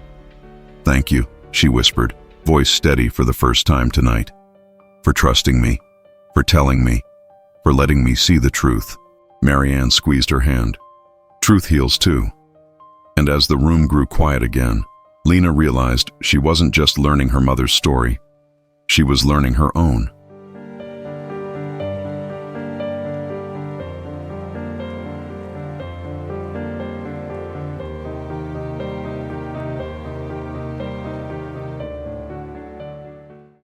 Thank you, she whispered, voice steady for the first time tonight. For trusting me, for telling me, for letting me see the truth. Marianne squeezed her hand. Truth heals too. And as the room grew quiet again, Lena realized she wasn't just learning her mother's story. She was learning her own.